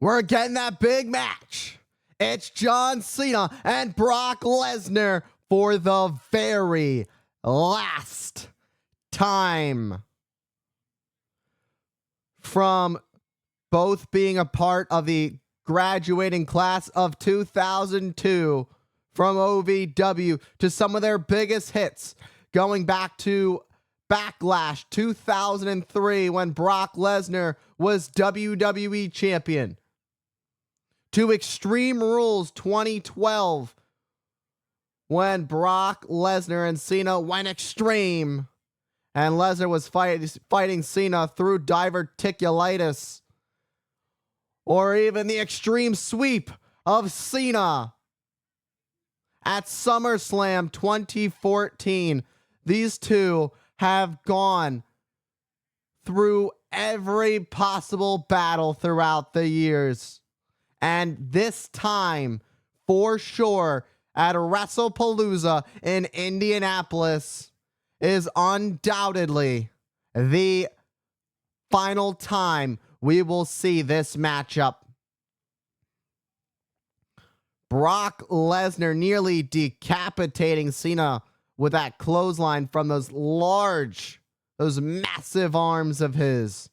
We're getting that big match. It's John Cena and Brock Lesnar for the very last time. From both being a part of the graduating class of 2002 from OVW to some of their biggest hits, going back to Backlash 2003 when Brock Lesnar was WWE Champion, to Extreme Rules 2012 when Brock Lesnar and Cena went extreme and Lesnar was fighting Cena through diverticulitis, or even the extreme sweep of Cena at SummerSlam 2014. These two have gone through every possible battle throughout the years. And this time, for sure, at Wrestlepalooza in Indianapolis is undoubtedly the final time we will see this matchup. Brock Lesnar nearly decapitating Cena with that clothesline from those massive arms of his.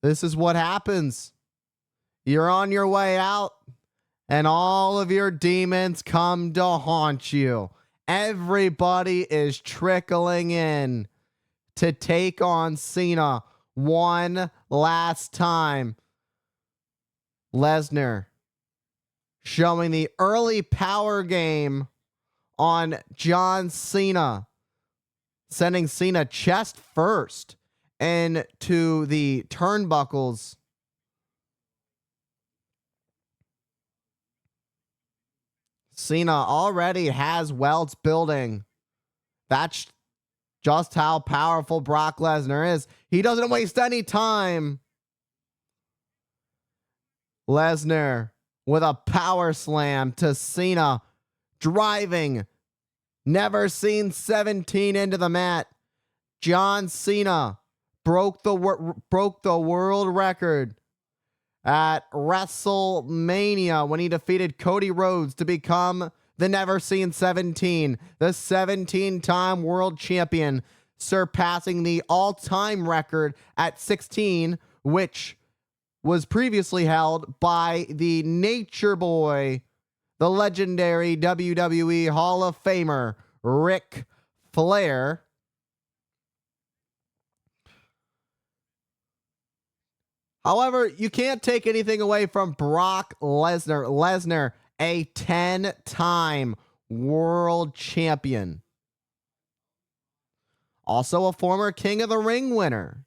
This is what happens. You're on your way out, and all of your demons come to haunt you. Everybody is trickling in to take on Cena one last time. Lesnar showing the early power game on John Cena, sending Cena chest first into the turnbuckles. Cena already has welts building. That's just how powerful Brock Lesnar is. He doesn't waste any time. Lesnar with a power slam to Cena, driving never seen 17 into the mat. John Cena broke the world record at WrestleMania when he defeated Cody Rhodes to become the Never Seen 17, the 17-time world champion, surpassing the all-time record at 16, which was previously held by the Nature Boy, the legendary WWE Hall of Famer, Ric Flair. However, you can't take anything away from Brock Lesnar. Lesnar, a 10-time world champion. Also a former King of the Ring winner.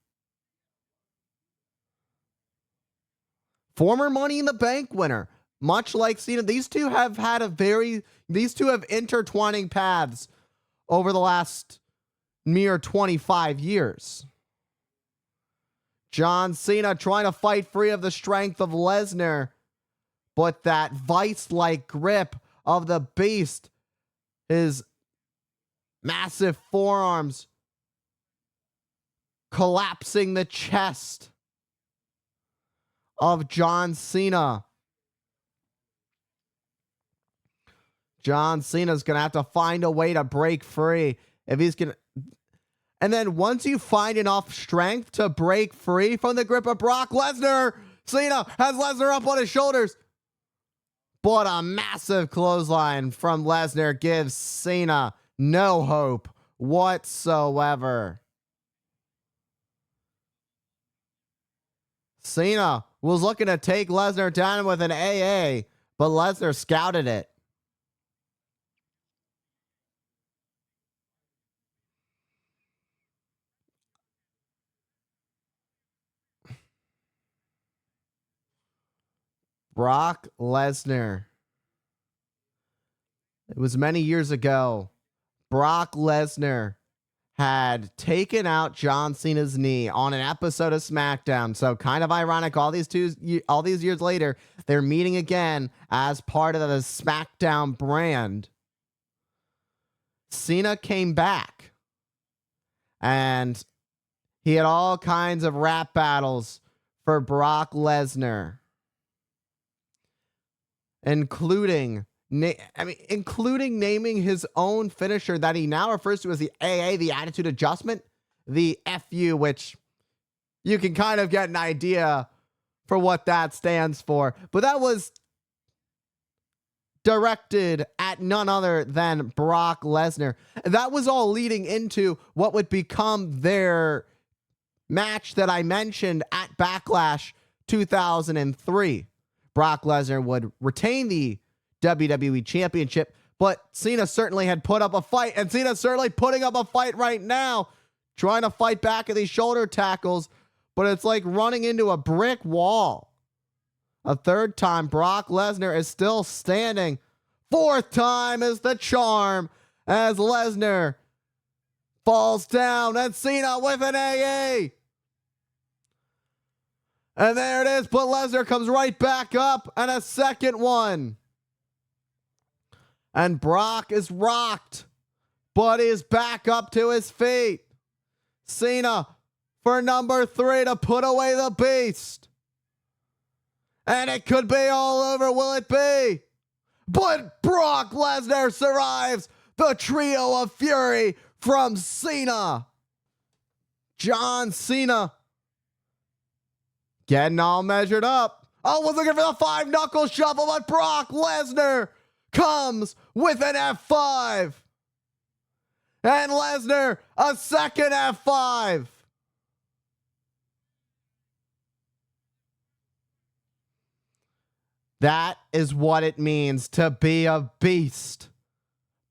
Former Money in the Bank winner. Much like Cena, these two have intertwining paths over the last mere 25 years. John Cena trying to fight free of the strength of Lesnar, but that vice-like grip of the beast, his massive forearms collapsing the chest of John Cena. John Cena's going to have to find a way to break free if he's going to. And then once you find enough strength to break free from the grip of Brock Lesnar, Cena has Lesnar up on his shoulders. But a massive clothesline from Lesnar gives Cena no hope whatsoever. Cena was looking to take Lesnar down with an AA, but Lesnar scouted it. Brock Lesnar. It was many years ago. Brock Lesnar had taken out John Cena's knee on an episode of SmackDown. So kind of ironic, all these years later, they're meeting again as part of the SmackDown brand. Cena came back And he had all kinds of rap battles for Brock Lesnar, including naming his own finisher that he now refers to as the AA, the Attitude Adjustment, the FU, which you can kind of get an idea for what that stands for. But that was directed at none other than Brock Lesnar. That was all leading into what would become their match that I mentioned at Backlash 2003. Brock Lesnar would retain the WWE Championship, but Cena certainly had put up a fight, and Cena's certainly putting up a fight right now, trying to fight back at these shoulder tackles, but it's like running into a brick wall. A third time, Brock Lesnar is still standing. Fourth time is the charm as Lesnar falls down, and Cena with an AA. And there it is, but Lesnar comes right back up, and a second one. And Brock is rocked, but is back up to his feet. Cena for number 3 to put away the beast. And it could be all over, will it be? But Brock Lesnar survives the trio of fury from Cena. John Cena getting all measured up. Oh, was looking for the 5-knuckle shuffle, but Brock Lesnar comes with an F5. And Lesnar, a second F5. That is what it means to be a beast.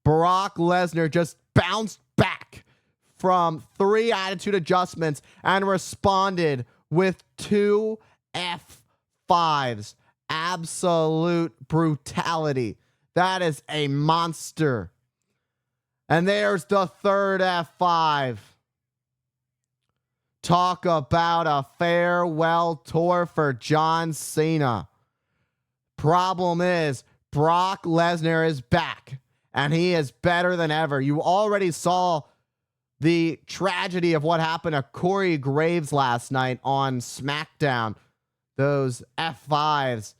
Brock Lesnar just bounced back from 3 attitude adjustments and responded with 2 F5s. Absolute brutality. That is a monster. And there's the third F5. Talk about a farewell tour for John Cena. Problem is, Brock Lesnar is back, and he is better than ever. You already saw the tragedy of what happened to Corey Graves last night on SmackDown. Those F5s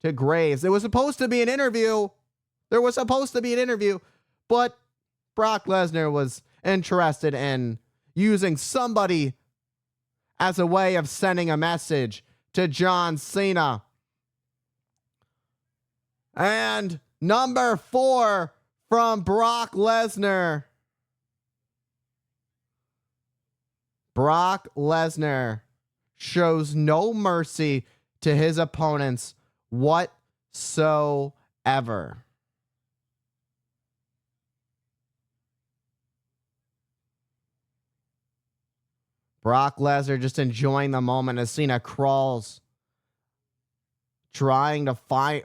to Graves. There was supposed to be an interview. But Brock Lesnar was interested in using somebody as a way of sending a message to John Cena. And number 4 from Brock Lesnar. Brock Lesnar shows no mercy to his opponents whatsoever. Brock Lesnar just enjoying the moment as Cena crawls, trying to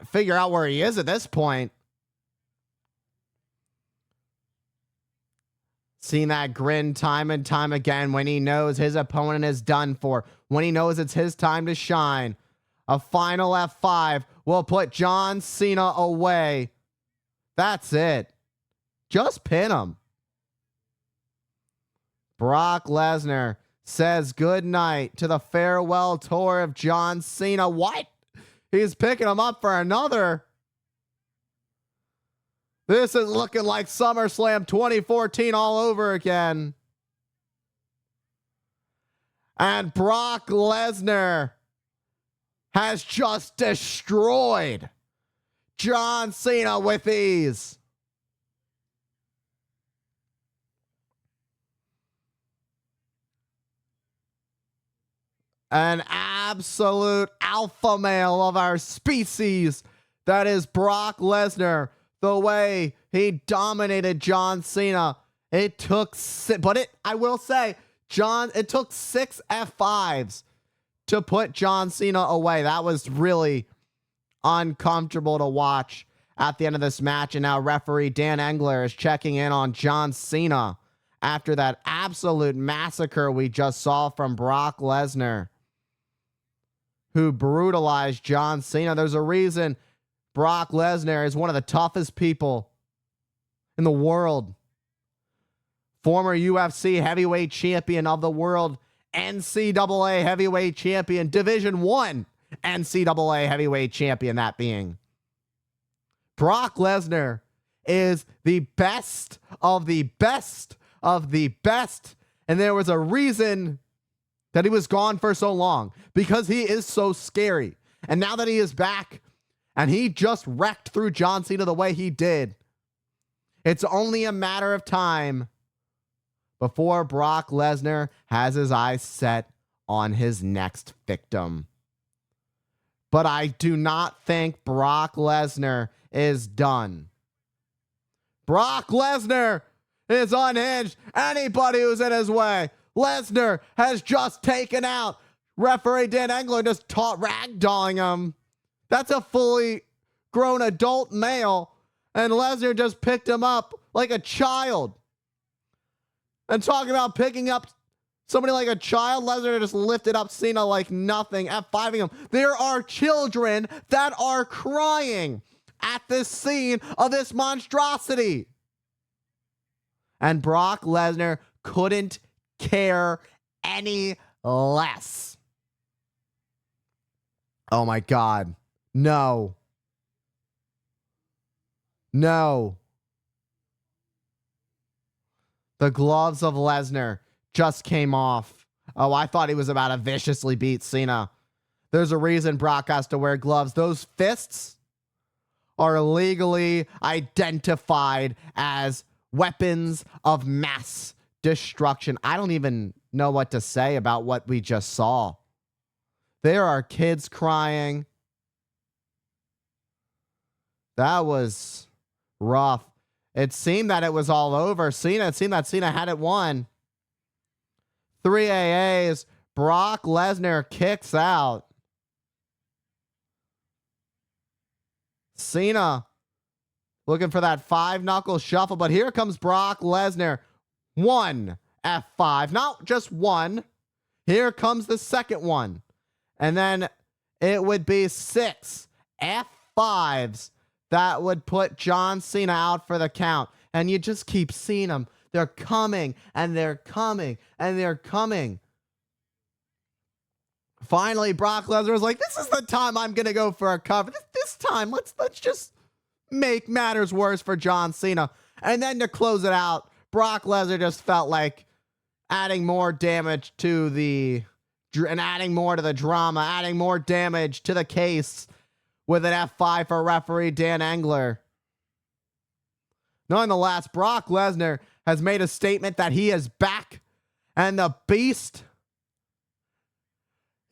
figure out where he is at this point. Seen that grin time and time again when he knows his opponent is done for, when he knows it's his time to shine. A final F5 will put John Cena away. That's it. Just pin him. Brock Lesnar says goodnight to the farewell tour of John Cena. What? He's picking him up for another. This is looking like SummerSlam 2014 all over again. And Brock Lesnar has just destroyed John Cena with ease. An absolute alpha male of our species. That is Brock Lesnar. The way he dominated John Cena. It took 6 F5s to put John Cena away. That was really uncomfortable to watch at the end of this match. And now referee Dan Engler is checking in on John Cena after that absolute massacre we just saw from Brock Lesnar, who brutalized John Cena. There's a reason Brock Lesnar is one of the toughest people in the world. former UFC heavyweight champion of the world, NCAA heavyweight champion, Division I NCAA heavyweight champion, that being. Brock Lesnar is the best of the best of the best. And there was a reason that he was gone for so long, because he is so scary. And now that he is back and he just wrecked through John Cena the way he did, it's only a matter of time before Brock Lesnar has his eyes set on his next victim. But I do not think Brock Lesnar is done. Brock Lesnar is unhinged. Anybody who's in his way. Lesnar has just taken out referee Dan Engler, just ragdolling him. That's a fully grown adult male, and Lesnar just picked him up like a child. And talking about picking up somebody like a child, Lesnar just lifted up Cena like nothing, F5ing him. There are children that are crying at this scene of this monstrosity. And Brock Lesnar couldn't care any less. Oh my God. No. No. The gloves of Lesnar just came off. Oh, I thought he was about to viciously beat Cena. There's a reason Brock has to wear gloves. Those fists are legally identified as weapons of mass destruction. I don't even know what to say about what we just saw. There are kids crying. That was rough. It seemed that it was all over. It seemed that Cena had it won. 3 AAs. Brock Lesnar kicks out. Cena looking for that 5-knuckle shuffle, but here comes Brock Lesnar. 1 F5. Not just one. Here comes the second one. And then it would be 6 F5s that would put John Cena out for the count. And you just keep seeing them. They're coming, and they're coming, and they're coming. Finally, Brock Lesnar was like, this is the time I'm going to go for a cover. This time, let's just make matters worse for John Cena. And then to close it out, Brock Lesnar just felt like adding more damage to and adding more to the drama, adding more damage to the case with an F5 for referee Dan Engler. Nonetheless, Brock Lesnar has made a statement that he is back, and the beast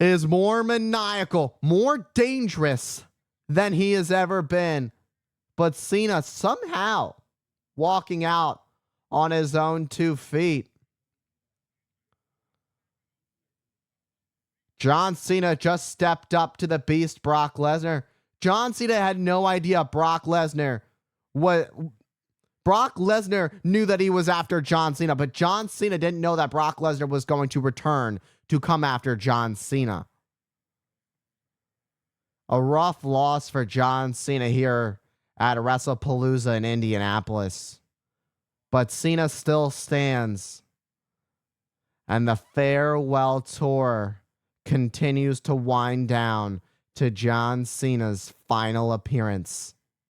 is more maniacal, more dangerous than he has ever been. But Cena somehow walking out on his own 2 feet. John Cena just stepped up to the beast, Brock Lesnar. John Cena had no idea Brock Lesnar knew that he was after John Cena, but John Cena didn't know that Brock Lesnar was going to return to come after John Cena. A rough loss for John Cena here at Wrestlepalooza in Indianapolis. But Cena still stands. And the farewell tour continues to wind down to John Cena's final appearance